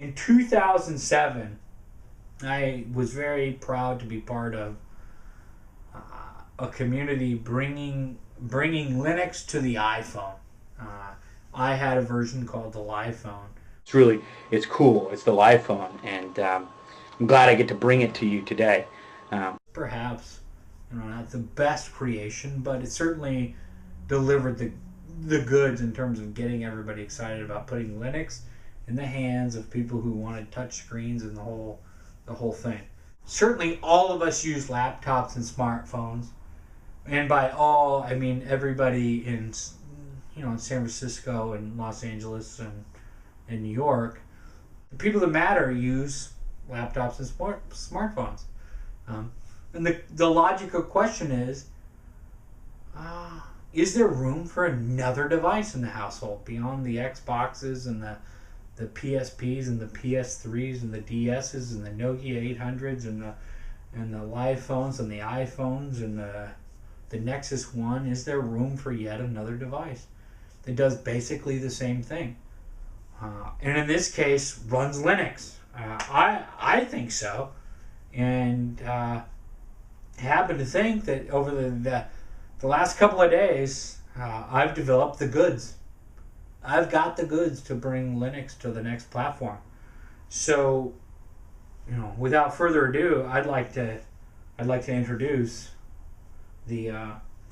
In 2007, I was very proud to be part of a community bringing Linux to the iPhone. I had a version called the iPhone. It's cool. It's the iPhone, and I'm glad I get to bring it to you today. Perhaps, not the best creation, but it certainly delivered the goods in terms of getting everybody excited about putting Linux in the hands of people who wanted touch screens and the whole thing. Certainly, all of us use laptops and smartphones, and by all I mean everybody in in San Francisco and Los Angeles and New York. The people that matter use laptops and smartphones. And the logical question is there room for another device in the household beyond the Xboxes and the PSPs and the PS3s and the DSs and the Nokia 800s and the iPhones and the iPhones and the Nexus One? Is there room for yet another device that does basically the same thing? And in this case, runs Linux. I think so, and happen to think that over the last couple of days, I've developed the goods. I've got the goods to bring Linux to the next platform. So, without further ado, I'd like to introduce the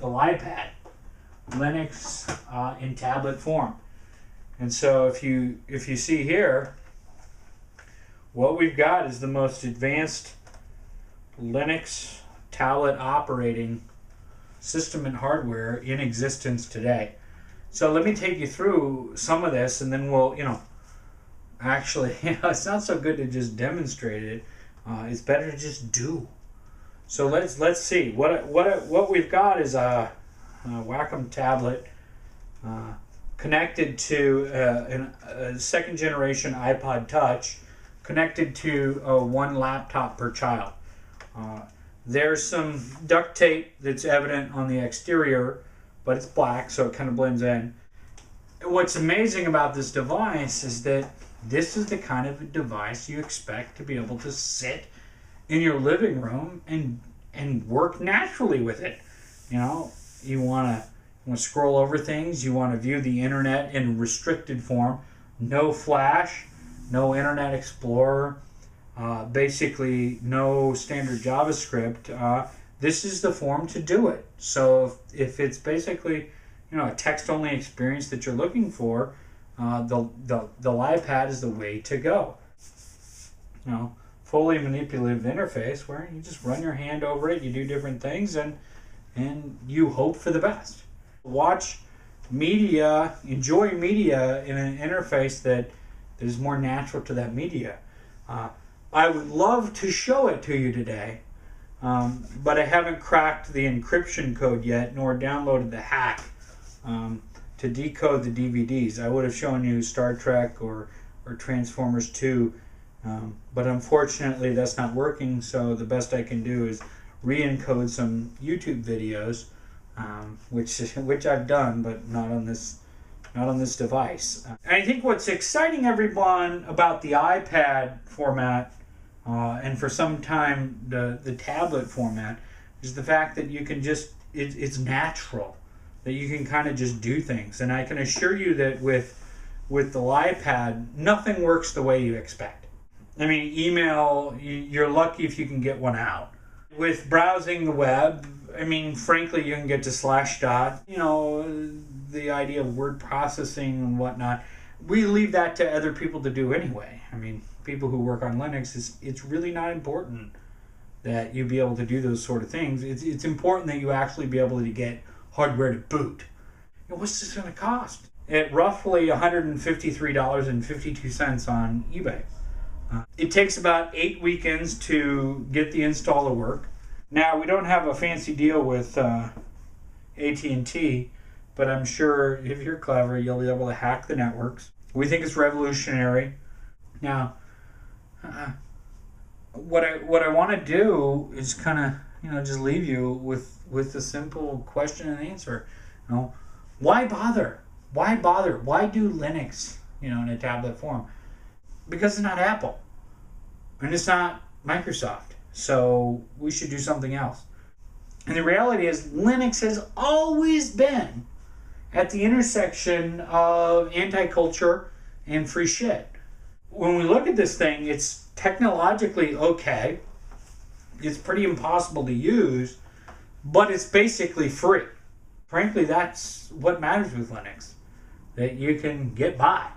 LiPad, Linux in tablet form. And so, if you see here, what we've got is the most advanced Linux tablet operating system and hardware in existence today. So let me take you through some of this, and then we'll, actually, it's not so good to just demonstrate it. It's better to just do. So let's see what we've got is a Wacom tablet connected to a second generation iPod Touch, connected to one laptop per child. There's some duct tape that's evident on the exterior, but it's black, so it kind of blends in. What's amazing about this device is that this is the kind of device you expect to be able to sit in your living room and work naturally with it. You want to scroll over things, you want to view the internet in restricted form, no Flash, no Internet Explorer, basically no standard JavaScript. This is the form to do it. So if it's basically a text-only experience that you're looking for, the LiPad is the way to go. Fully manipulative interface where you just run your hand over it, you do different things, and you hope for the best. Watch media, enjoy media in an interface that is more natural to that media. I would love to show it to you today, but I haven't cracked the encryption code yet, nor downloaded the hack to decode the DVDs. I would have shown you Star Trek or Transformers 2, but unfortunately that's not working, so the best I can do is re-encode some YouTube videos, which I've done, but not on this device. And I think what's exciting everyone about the iPad format, and for some time the tablet format, is the fact that you can just, it's natural, that you can kind of just do things. And I can assure you that with the iPad, nothing works the way you expect. I mean, email, you're lucky if you can get one out. With browsing the web, I mean, frankly, you can get to Slashdot. The idea of word processing and whatnot, we leave that to other people to do anyway. I mean, people who work on Linux, it's really not important that you be able to do those sort of things. It's important that you actually be able to get hardware to boot. What's this going to cost? At roughly $153.52 on eBay. It takes about 8 weekends to get the install to work. Now, we don't have a fancy deal with AT&T, but I'm sure if you're clever, you'll be able to hack the networks. We think it's revolutionary. Now, what I want to do is kind of just leave you with a simple question and answer. Why bother? Why bother? Why do Linux in a tablet form? because it's not Apple and it's not Microsoft. So we should do something else. And the reality is Linux has always been at the intersection of anti-culture and free shit. When we look at this thing, it's technologically okay. It's pretty impossible to use, but it's basically free. Frankly, that's what matters with Linux, that you can get by.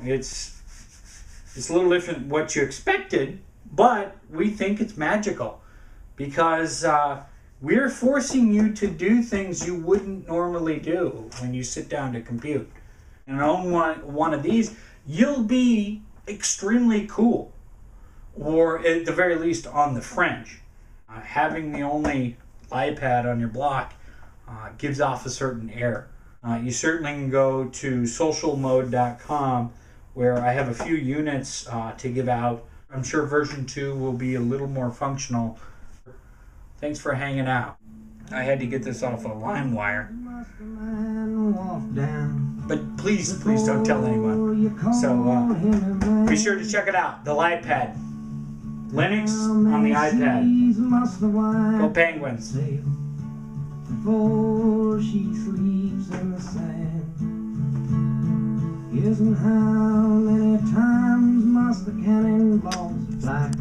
It's a little different what you expected, but we think it's magical because we're forcing you to do things you wouldn't normally do when you sit down to compute. And on one of these, you'll be extremely cool, or at the very least on the fringe. Having the only LiPad on your block gives off a certain air. You certainly can go to socialmode.com, where I have a few units to give out. I'm sure version 2 will be a little more functional. Thanks for hanging out. I had to get this off a LimeWire. But please don't tell anyone. So be sure to check it out. The LiPad. Linux on the iPad. Go Penguins. Before she sleeps in the sand. Yes, and how many times must the cannonballs fly?